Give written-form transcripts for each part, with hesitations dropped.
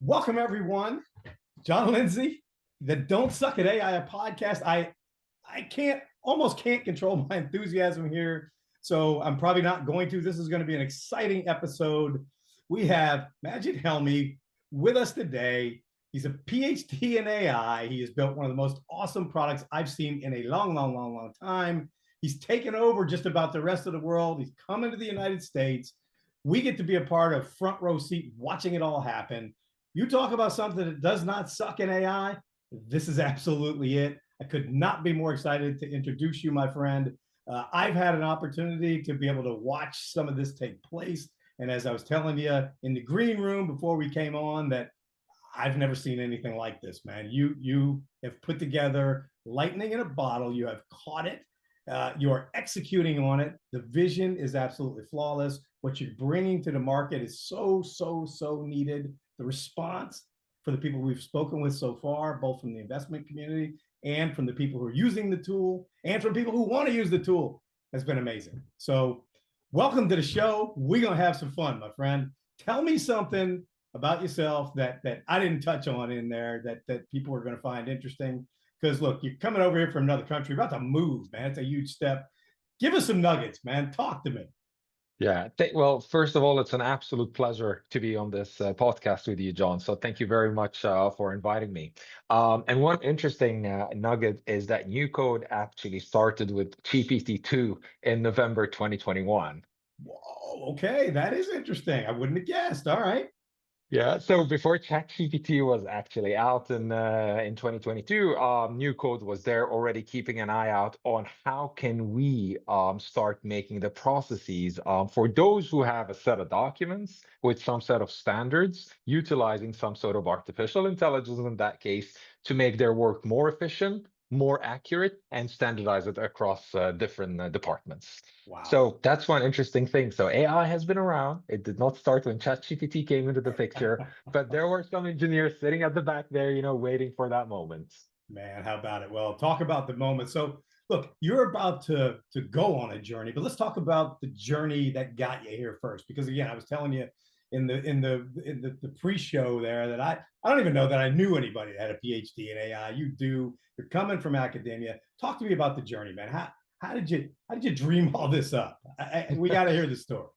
Welcome, everyone. John Lindsay, the Don't Suck at AI podcast. I almost can't control my enthusiasm here, so I'm probably not going to. This is going to be an exciting episode. We have Maged Helmy with us today. He's a PhD in AI. He has built one of the most awesome products I've seen in a long time. He's taken over just about the rest of the world. He's coming to the United States. We get to be a part of front row seat watching it all happen. You talk about something that does not suck in AI, this is absolutely it. I could not be more excited to introduce you, my friend. I've had an opportunity to be able to watch some of this take place. And as I was telling you in the green room before we came on, that I've never seen anything like this, man. You have put together lightning in a bottle. You have caught it. You are executing on it. The vision is absolutely flawless. What you're bringing to the market is so needed. The response for the people we've spoken with so far, both from the investment community and from the people who are using the tool and from people who want to use the tool, has been amazing. So welcome to the show. We're going to have some fun, my friend. Tell me something about yourself that I didn't touch on in there that people are going to find interesting. Because look, you're coming over here from another country, about to move, man. It's a huge step. Give us some nuggets, man. Talk to me. Yeah. Well, first of all, it's an absolute pleasure to be on this podcast with you, John. So thank you very much for inviting me. And one interesting nugget is that Newcode actually started with GPT-2 in November 2021. Whoa, okay. That is interesting. I wouldn't have guessed. All right. Yeah, so before ChatGPT was actually out in 2022, Newcode was there already keeping an eye out on how can we start making the processes for those who have a set of documents with some set of standards, utilizing some sort of artificial intelligence in that case to make their work more efficient, more accurate, and standardize it across different departments. Wow. So that's one interesting thing. So AI has been around. It did not start when ChatGPT came into the picture, but there were some engineers sitting at the back there, waiting for that moment. Man, how about it? Well, talk about the moment. So look, you're about to go on a journey, but let's talk about the journey that got you here first. Because again, I was telling you in the pre-show there that I don't even know that I knew anybody that had a PhD in AI. You do. You're coming from academia. Talk to me about the journey, man. How did you dream all this up? We got to hear the story.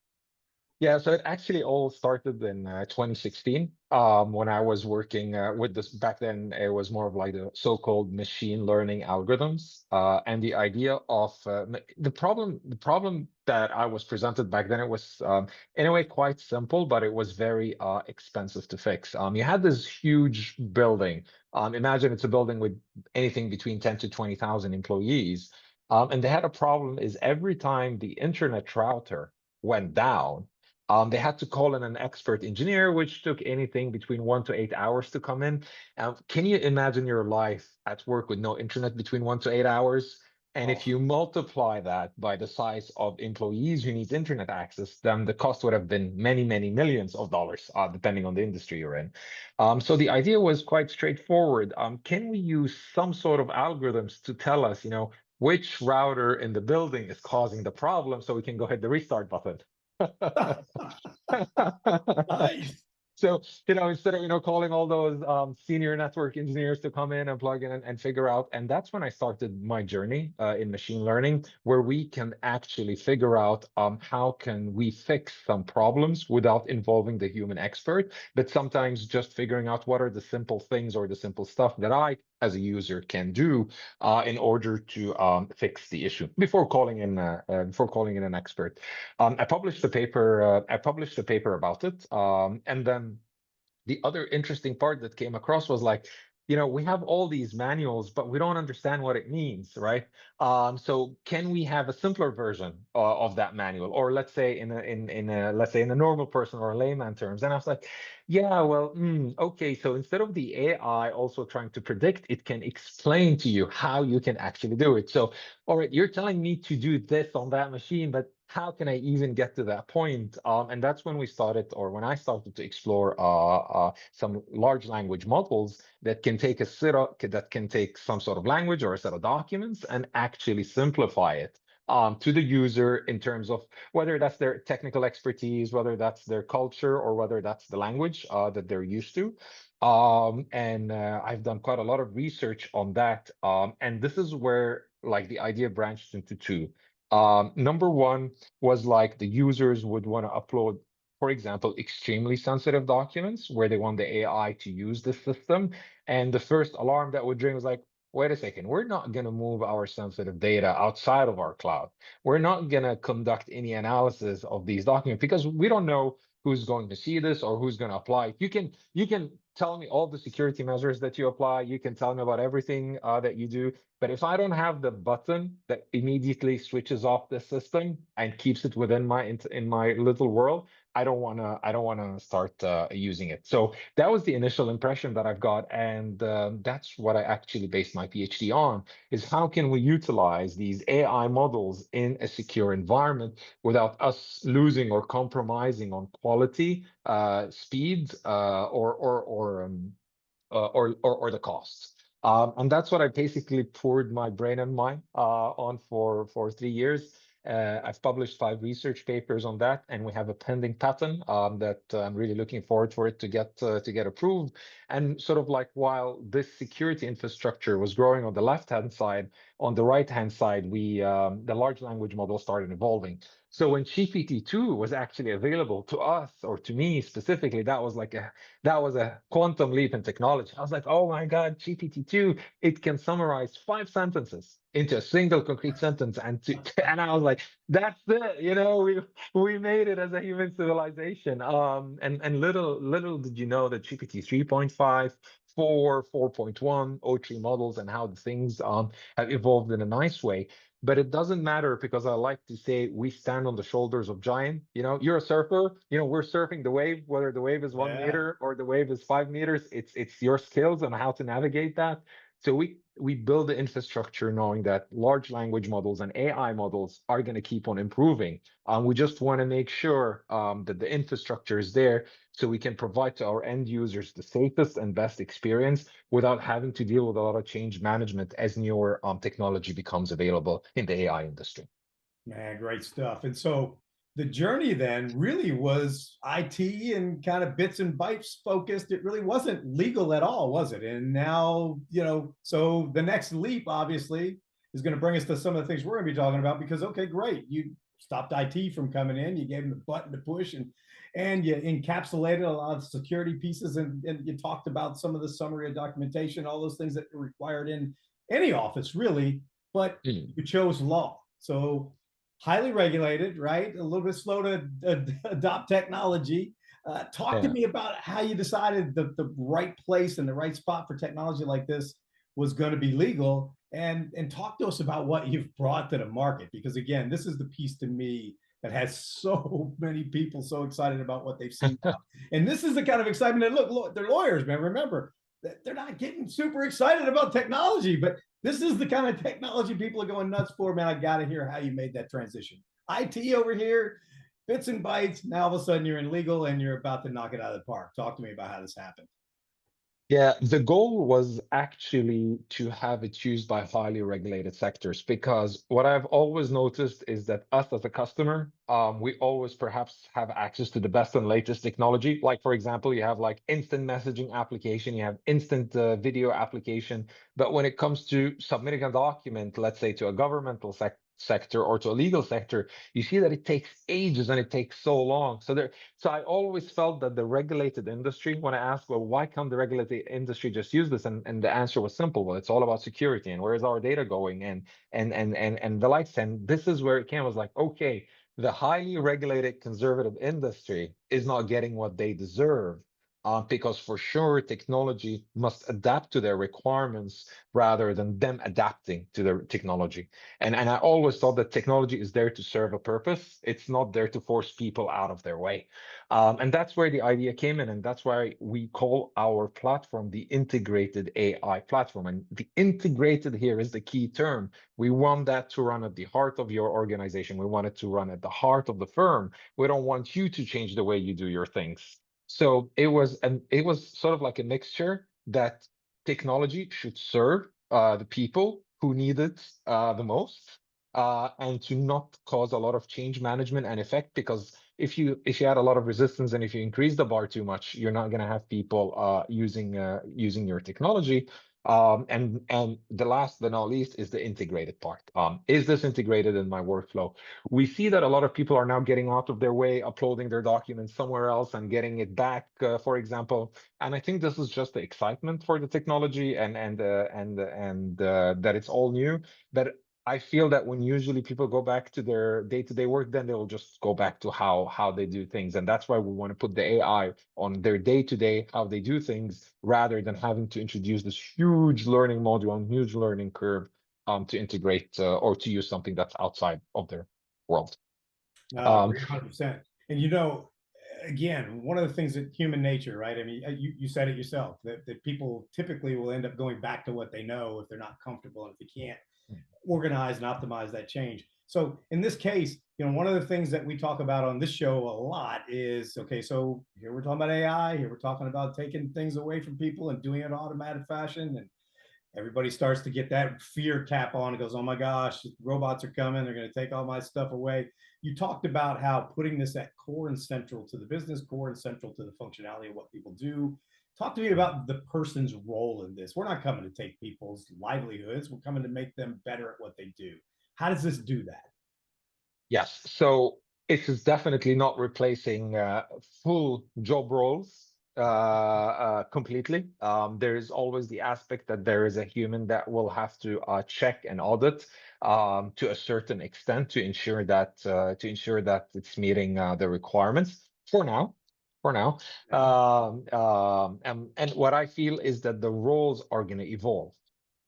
Yeah, so it actually all started in 2016 when I was working with this. Back then, it was more of like the so-called machine learning algorithms, and the idea of the problem that I was presented back then. It was in a way quite simple, but it was very expensive to fix. You had this huge building. Imagine it's a building with anything between 10 to 20,000 employees, and they had a problem. Is every time the internet router went down, they had to call in an expert engineer, which took anything between 1 to 8 hours to come in. Can you imagine your life at work with no internet between 1 to 8 hours? And if you multiply that by the size of employees who need internet access, then the cost would have been many millions of dollars, depending on the industry you're in. So the idea was quite straightforward. Can we use some sort of algorithms to tell us, which router in the building is causing the problem so we can go hit the restart button? Nice. So, instead of, calling all those senior network engineers to come in and plug in and figure out, and that's when I started my journey in machine learning, where we can actually figure out how can we fix some problems without involving the human expert, but sometimes just figuring out what are the simple things or the simple stuff that I, as a user, can do in order to fix the issue before calling in an expert. I published a paper. I published a paper about it, and then the other interesting part that came across was like, we have all these manuals, but we don't understand what it means, right? So can we have a simpler version of that manual, or let's say in a normal person or layman terms? And I was like, yeah, well, okay. So instead of the AI also trying to predict, it can explain to you how you can actually do it. So, all right, you're telling me to do this on that machine, but how can I even get to that point? And that's when when I started to explore some large language models that can take some sort of language or a set of documents and actually simplify it to the user in terms of whether that's their technical expertise, whether that's their culture, or whether that's the language that they're used to. And I've done quite a lot of research on that. And this is where like the idea branched into two. Number one was like the users would want to upload, for example, extremely sensitive documents where they want the AI to use the system. And the first alarm that would ring was like, wait a second, we're not going to move our sensitive data outside of our cloud. We're not going to conduct any analysis of these documents because we don't know who's going to see this or who's going to apply. You can tell me all the security measures that you apply. You can tell me about everything that you do. But if I don't have the button that immediately switches off the system and keeps it within in my little world, I don't wanna start using it. So that was the initial impression that I've got, and that's what I actually based my PhD on: is how can we utilize these AI models in a secure environment without us losing or compromising on quality, speed, or the costs. And that's what I basically poured my brain and mind on for 3 years. I've published 5 research papers on that, and we have a pending patent that I'm really looking forward for it to get approved. And sort of like while this security infrastructure was growing on the left-hand side, on the right-hand side, the large language model started evolving. So when GPT-2 was actually available to us, or to me specifically, that was a quantum leap in technology. I was like, oh my God, GPT-2, it can summarize 5 sentences into a single concrete sentence. And I was like, that's it, we made it as a human civilization. And little did you know that GPT 3.5, 4.1, O3 models, and how the things have evolved in a nice way. But it doesn't matter, because I like to say we stand on the shoulders of giants. You're a surfer, we're surfing the wave, whether the wave is 1 meter or the wave is 5 meters. It's your skills and how to navigate that. So we build the infrastructure knowing that large language models and AI models are going to keep on improving. We just want to make sure that the infrastructure is there so we can provide to our end users the safest and best experience without having to deal with a lot of change management as newer technology becomes available in the AI industry. Man, great stuff. And so the journey then really was IT and kind of bits and bytes focused. It really wasn't legal at all, was it? And now, so the next leap obviously is going to bring us to some of the things we're going to be talking about, because, okay, great. You stopped IT from coming in. You gave them the button to push, and you encapsulated a lot of security pieces, and you talked about some of the summary of documentation, all those things that are required in any office, really, but you chose law. So highly regulated, right? A little bit slow to adopt technology. Talk to me about how you decided the right place and the right spot for technology like this was going to be legal, and talk to us about what you've brought to the market, because again, this is the piece to me that has so many people so excited about what they've seen now. And this is the kind of excitement that, look, they're lawyers, man. Remember, they're not getting super excited about technology, but this is the kind of technology people are going nuts for, man. I got to hear how you made that transition. IT over here, bits and bytes. Now all of a sudden you're in legal and you're about to knock it out of the park. Talk to me about how this happened. Yeah, the goal was actually to have it used by highly regulated sectors, because what I've always noticed is that us as a customer, we always perhaps have access to the best and latest technology. Like, for example, you have like instant messaging application, you have instant video application. But when it comes to submitting a document, let's say to a governmental sector or to a legal sector, you see that it takes ages and it takes so long. So I always felt that the regulated industry, when I asked, well, why can't the regulated industry just use this? And the answer was simple. Well, it's all about security and where is our data going, and the likes. And this is where it came. I was like, okay, the highly regulated conservative industry is not getting what they deserve. Because for sure, technology must adapt to their requirements rather than them adapting to their technology. And I always thought that technology is there to serve a purpose. It's not there to force people out of their way. And that's where the idea came in. And that's why we call our platform the integrated AI platform. And the integrated here is the key term. We want that to run at the heart of your organization. We want it to run at the heart of the firm. We don't want you to change the way you do your things. So it was sort of like a mixture that technology should serve the people who need it the most, and to not cause a lot of change management and effect. Because if you add a lot of resistance and if you increase the bar too much, you're not going to have people using your technology. And the last but not least is the integrated part. Is this integrated in my workflow? We see that a lot of people are now getting out of their way, uploading their documents somewhere else and getting it back, for example. And I think this is just the excitement for the technology and that it's all new. But I feel that when usually people go back to their day-to-day work, then they will just go back to how they do things. And that's why we want to put the AI on their day-to-day, how they do things, rather than having to introduce this huge learning module and huge learning curve to integrate or to use something that's outside of their world. No, I Um, agree 100%. And again, one of the things that human nature, right? I mean, you said it yourself that people typically will end up going back to what they know if they're not comfortable and if they can't organize and optimize that change. So in this case, one of the things that we talk about on this show a lot is, okay, so here we're talking about AI, here we're talking about taking things away from people and doing it in automated fashion. And everybody starts to get that fear cap on and goes, oh my gosh, robots are coming, they're going to take all my stuff away. You talked about how putting this at core and central to the business, core and central to the functionality of what people do. Talk to me about the person's role in this. We're not coming to take people's livelihoods, we're coming to make them better at what they do. How does this do that? Yes, so it is definitely not replacing full job roles completely. There is always the aspect that there is a human that will have to check and audit to a certain extent to ensure that it's meeting the requirements for now. For now, Yeah. and what I feel is that the roles are going to evolve.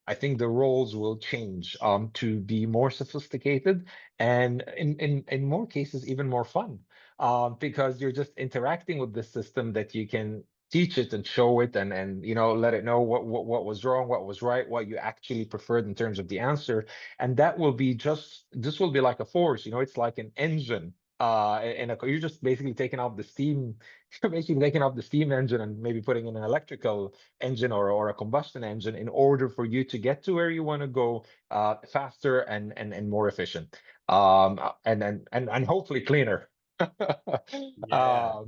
I think the roles will change to be more sophisticated and in more cases even more fun because you're just interacting with the system that you can teach it and show it and let it know what was wrong, what was right, what you actually preferred in terms of the answer. And that will be this will be like a force, it's like an engine. You're just basically taking out the steam, you're basically taking out the steam engine and maybe putting in an electrical engine or a combustion engine in order for you to get to where you want to go faster and more efficient and hopefully cleaner. Yeah.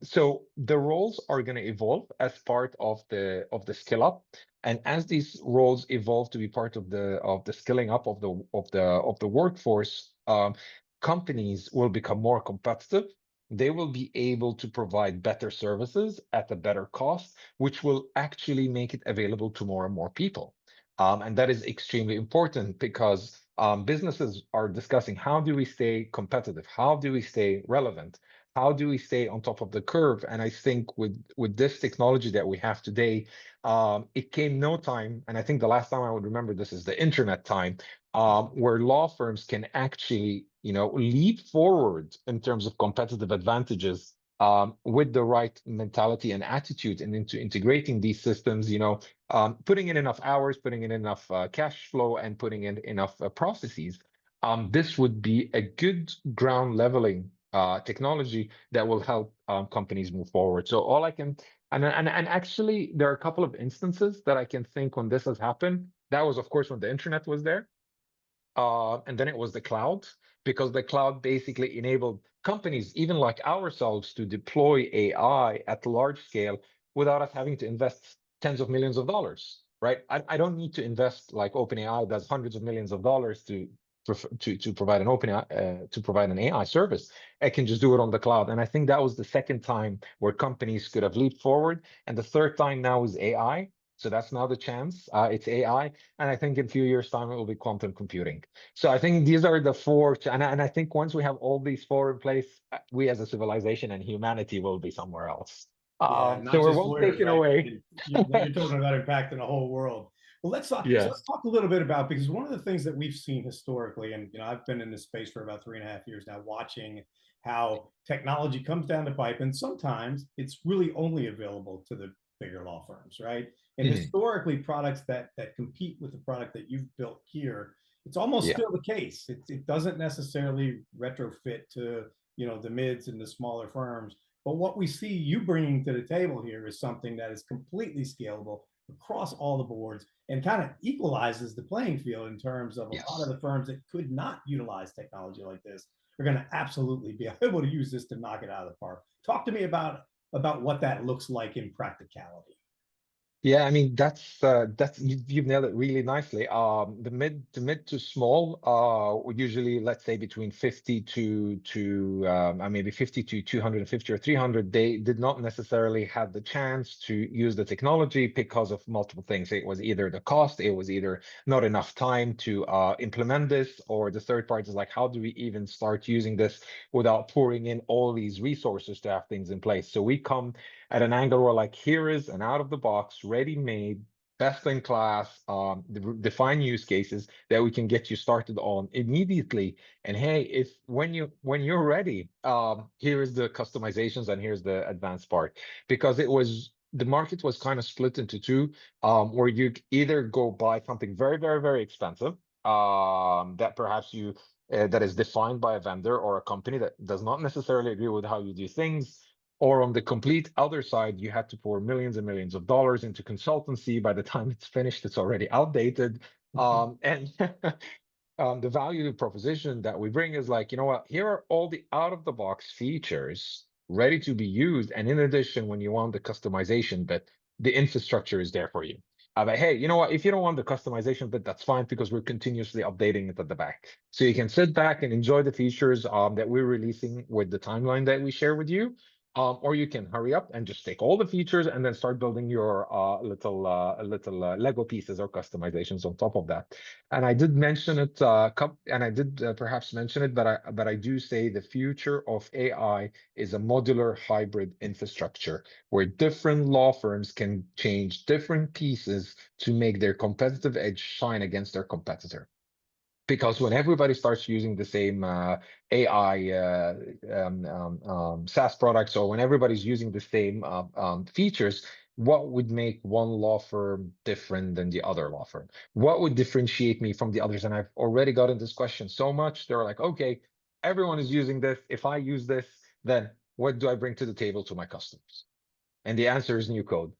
So the roles are going to evolve as part of the skill up, and as these roles evolve to be part of the skilling up of the workforce, companies will become more competitive. They will be able to provide better services at a better cost, which will actually make it available to more and more people. And that is extremely important because businesses are discussing how do we stay competitive? How do we stay relevant? How do we stay on top of the curve? And I think with this technology that we have today, it came no time, and I think the last time I would remember this is the internet time, where law firms can actually, leap forward in terms of competitive advantages with the right mentality and attitude and into integrating these systems, putting in enough hours, putting in enough cash flow, and putting in enough processes. This would be a good ground leveling technology that will help companies move forward. So all I can, and actually, there are a couple of instances that I can think when this has happened. That was, of course, when the internet was there. And then it was the cloud, because the cloud basically enabled companies, even like ourselves, to deploy AI at large scale without us having to invest tens of millions of dollars, right? I don't need to invest like OpenAI does hundreds of millions of dollars to provide an AI service. I can just do it on the cloud. And I think that was the second time where companies could have leaped forward. And the third time now is AI. So that's now the chance. It's AI. And I think in a few years' time, it will be quantum computing. So I think these are the four. And I think once we have all these four in place, we as a civilization and humanity will be somewhere else. Yeah, So not we're just one lawyers, station right? away. You're talking about impacting the whole world. Well, let's talk. So let's Yes. talk a little bit about, because one of the things that we've seen historically, and I've been in this space for about 3.5 years now, watching how technology comes down the pipe, and sometimes it's really only available to the bigger law firms, right? And Mhm. historically, products that compete with the product that you've built here, it's almost Yeah. still the case. It doesn't necessarily retrofit to the mids and the smaller firms. But what we see you bringing to the table here is something that is completely scalable, across all the boards and kind of equalizes the playing field in terms of a lot of Yes. the firms that could not utilize technology like this are going to absolutely be able to use this to knock it out of the park. Talk to me about what that looks like in practicality. Yeah, I mean that's you've nailed it really nicely. The mid to small, usually let's say between 50 to maybe 50 to 250 or 300, they did not necessarily have the chance to use the technology because of multiple things. It was either the cost, it was either not enough time to implement this, or the third part is like, how do we even start using this without pouring in all these resources to have things in place? So we come at an angle where like, here is an out of the box, ready made, best in class, defined use cases that we can get you started on immediately. And hey, if when you're ready, here is the customizations and here's the advanced part. Because the market was kind of split into two, where you either go buy something very, very, very expensive, that perhaps that is defined by a vendor or a company that does not necessarily agree with how you do things. Or on the complete other side, you had to pour millions and millions of dollars into consultancy. By the time it's finished, it's already outdated. And the value proposition that we bring is like, you know what, here are all the out of the box features ready to be used. And in addition, when you want the customization bit, the infrastructure is there for you. But hey, you know what, if you don't want the customization bit, that's fine, because we're continuously updating it at the back. So you can sit back and enjoy the features that we're releasing with the timeline that we share with you. Or you can hurry up and just take all the features and then start building your little Lego pieces or customizations on top of that. And I did mention it, and I did perhaps mention it, but I do say the future of AI is a modular hybrid infrastructure where different law firms can change different pieces to make their competitive edge shine against their competitor. Because when everybody starts using the same AI SaaS products, or when everybody's using the same features, what would make one law firm different than the other law firm? What would differentiate me from the others? And I've already gotten this question so much. They're like, okay, everyone is using this. If I use this, then what do I bring to the table to my customers? And the answer is new code.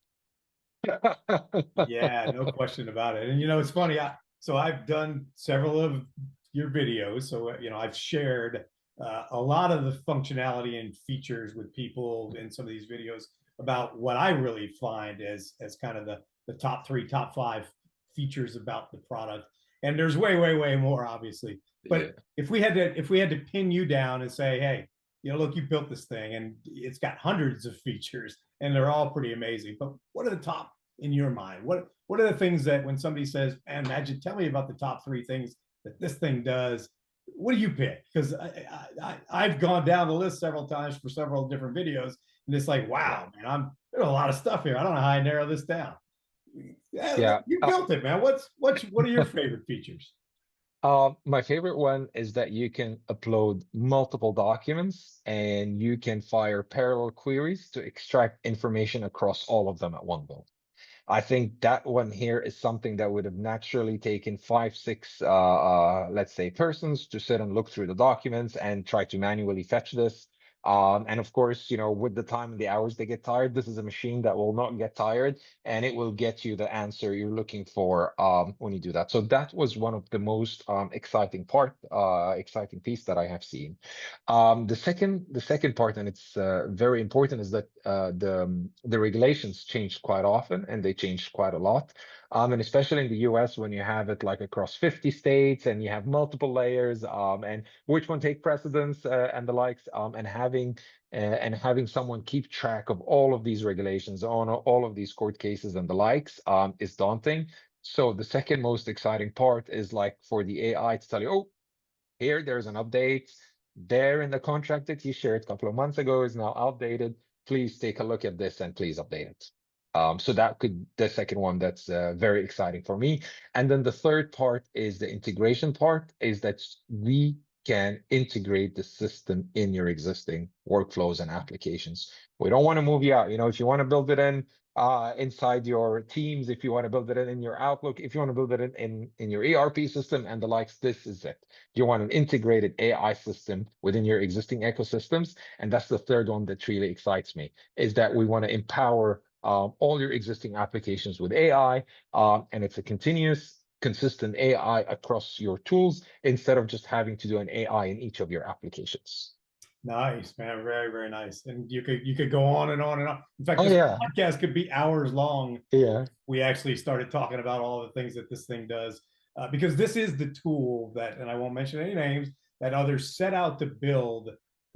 Yeah, no question about it. And it's funny. So I've done several of your videos. So I've shared a lot of the functionality and features with people in some of these videos about what I really find as kind of the top three, top five features about the product. And there's way, way, way more, obviously. Yeah. But if we had to pin you down and say, hey, look, you built this thing and it's got hundreds of features and they're all pretty amazing. But what are the top in your mind? What are the things that when somebody says, man, Maged, tell me about the top three things that this thing does? What do you pick? Because I've gone down the list several times for several different videos, and it's like, Yeah. wow, man, there's a lot of stuff here. I don't know how I narrow this down. Yeah, Yeah. you built it, man. What are your favorite features? My favorite one is that you can upload multiple documents and you can fire parallel queries to extract information across all of them at one go. I think that one here is something that would have naturally taken five, six, let's say, persons to sit and look through the documents and try to manually fetch this. And of course, with the time and the hours they get tired, this is a machine that will not get tired, and it will get you the answer you're looking for when you do that. So that was one of the most exciting piece that I have seen. The second part, and it's very important, is that the regulations changed quite often, and they changed quite a lot. And especially in the US, when you have it like across 50 states and you have multiple layers, and which one take precedence and the likes, and having someone keep track of all of these regulations on all of these court cases and the likes is daunting. So the second most exciting part is like for the AI to tell you, oh, there's an update there in the contract that you shared a couple of months ago is now outdated. Please take a look at this and please update it. So the second one that's very exciting for me. And then the third part is the integration part, is that we can integrate the system in your existing workflows and applications. We don't want to move you out. If you want to build it inside your Teams, if you want to build it in your Outlook, if you want to build it in your ERP system and the likes, this is it. You want an integrated AI system within your existing ecosystems. And that's the third one that really excites me, is that we want to empower all your existing applications with AI, and it's a continuous, consistent AI across your tools instead of just having to do an AI in each of your applications. Nice, man. Very, very nice. And you could go on and on and on. In fact, Oh this yeah, podcast could be hours long. yeah, We actually started talking about all the things that this thing does, because this is the tool that, and I won't mention any names, that others set out to build,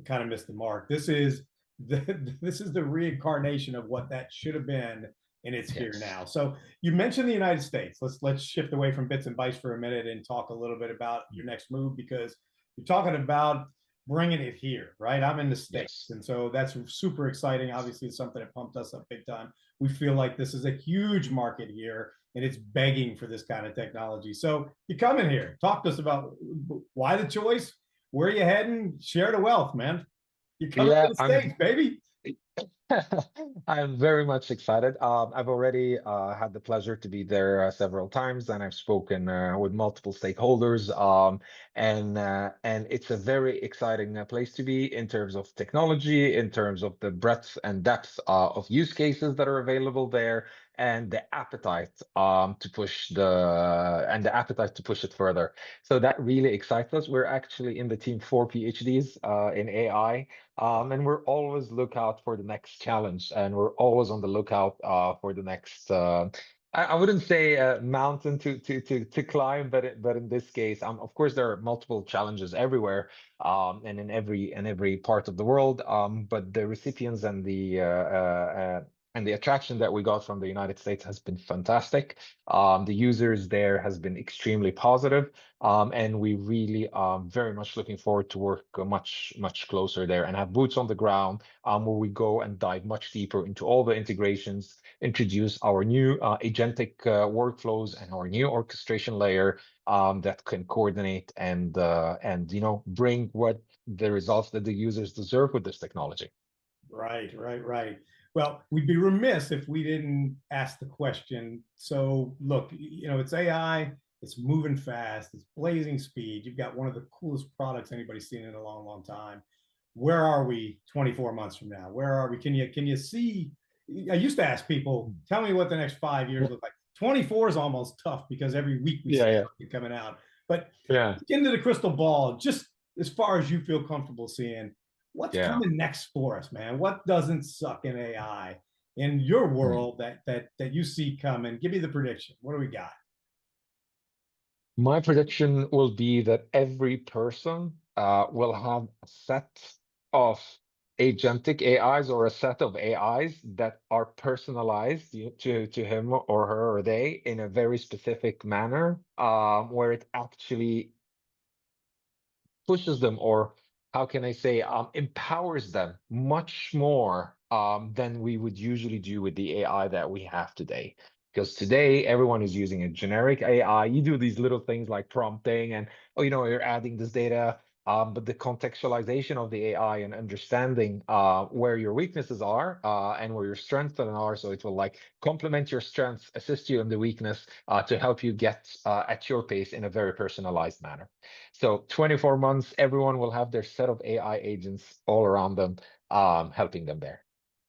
kind of missed the mark. This is the reincarnation of what that should have been, and it's here yes, now. So you mentioned the United States. Let's shift away from bits and bytes for a minute and talk a little bit about your next move, because you're talking about bringing it here, right? I'm in the States. yes, And so that's super exciting. Obviously, it's something that pumped us up big time. We feel like this is a huge market here and it's begging for this kind of technology. So you come in here, talk to us about why the choice, where you heading, share the wealth, man. You're coming to yeah. the States, baby. I'm very much excited. I've already had the pleasure to be there several times, and I've spoken with multiple stakeholders. And it's a very exciting place to be in terms of technology, in terms of the breadth and depth of use cases that are available there, and the appetite to push it further. So that really excites us. We're actually in the team for PhDs in AI. And we're always lookout for the next challenge, and we're always on the lookout for the next. I wouldn't say a mountain to climb, but in this case, of course, there are multiple challenges everywhere, and in every part of the world. But the recipients and the attraction that we got from the United States has been fantastic. The users there has been extremely positive. And we really are very much looking forward to work much closer there and have boots on the ground, where we go and dive much deeper into all the integrations, introduce our new agentic workflows and our new orchestration layer that can coordinate and bring what the results that the users deserve with this technology. Right, right, right. Well, we'd be remiss if we didn't ask the question. So, look, it's AI, it's moving fast, it's blazing speed. You've got one of the coolest products anybody's seen in a long, long time. Where are we 24 months from now? Where are we? Can you see? I used to ask people, tell me what the next 5 years look like. 24 is almost tough because every week we see Yeah, yeah, something coming out. But yeah, get into the crystal ball, just as far as you feel comfortable seeing. What's yeah. coming next for us, man? What doesn't suck in AI in your Hmm. world that you see coming? Give me the prediction. What do we got? My prediction will be that every person will have a set of agentic AIs or a set of AIs that are personalized to him or her or they in a very specific manner, where it actually pushes them, or how can I say, empowers them much more than we would usually do with the AI that we have today. Because today everyone is using a generic AI. You do these little things like prompting and, oh, you're adding this data. But the contextualization of the AI and understanding where your weaknesses are and where your strengths are, so it will like complement your strengths, assist you in the weakness to help you get at your pace in a very personalized manner. So 24 months, everyone will have their set of AI agents all around them, helping them there.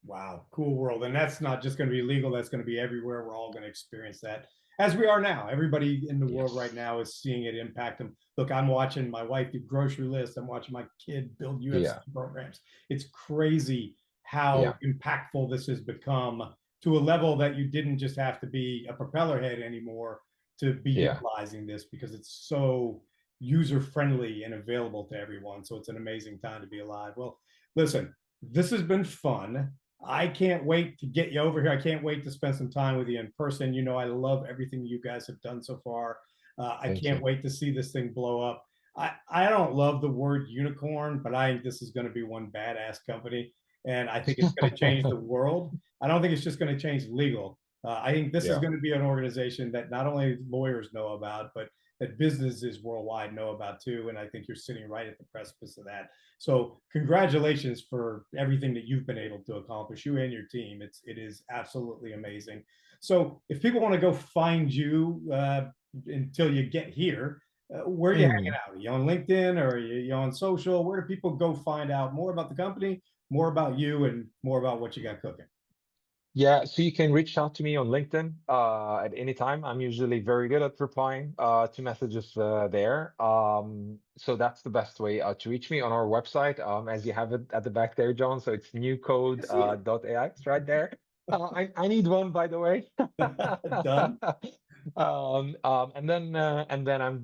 Wow, cool world. And that's not just going to be legal, that's going to be everywhere. We're all going to experience that as we are now. Everybody in the world right Yes. now is seeing it impact them. Look, I'm watching my wife do grocery lists. I'm watching my kid build UFC Yeah. programs. It's crazy how Yeah. impactful this has become, to a level that you didn't just have to be a propeller head anymore to be Yeah. utilizing this, because it's so user friendly and available to everyone. So it's an amazing time to be alive. Well, listen, this has been fun. I can't wait to get you over here. I can't wait to spend some time with you in person. I love everything you guys have done so far. I Thank can't you. wait to see this thing blow up. I don't love the word unicorn, but I think this is going to be one badass company. And I think it's going to change the world. I don't think it's just going to change legal. I think this is Yeah. going to be an organization that not only lawyers know about, but that businesses worldwide know about too. And I think you're sitting right at the precipice of that. So congratulations for everything that you've been able to accomplish, you and your team. It is absolutely amazing. So if people want to go find you until you get here, where are you hanging Mm. out? Are you on LinkedIn, or are you on social? Where do people go find out more about the company, more about you, and more about what you got cooking? Yeah, so you can reach out to me on LinkedIn at any time. I'm usually very good at replying to messages there. So that's the best way to reach me on our website, as you have it at the back there, John. So it's I see it. newcode.ai. It's right there. I need one, by the way. Done. And then I'm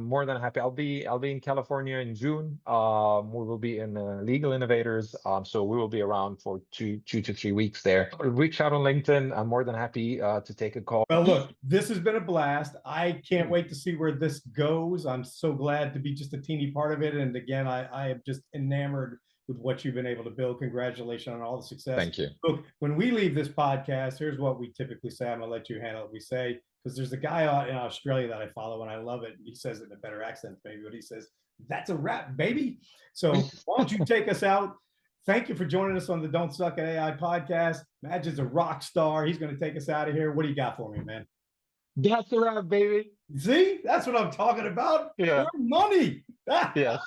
more than happy. I'll be in California in June. We will be in Legal Innovators. So we will be around for two to 3 weeks there. Reach out on LinkedIn. I'm more than happy to take a call. Well, look, this has been a blast. I can't wait to see where this goes. I'm so glad to be just a teeny part of it. And again, I am just enamored with what you've been able to build. Congratulations on all the success. Thank you. Look, when we leave this podcast, here's what we typically say. I'm going to let you handle it. We say, because there's a guy out in Australia that I follow and I love it. He says it in a better accent, maybe, but he says, "That's a wrap, baby." So why don't you take us out? Thank you for joining us on the Don't Suck at AI podcast. Maged's a rock star. He's going to take us out of here. What do you got for me, man? That's a wrap, baby. See, that's what I'm talking about. Yeah. More money. Yes.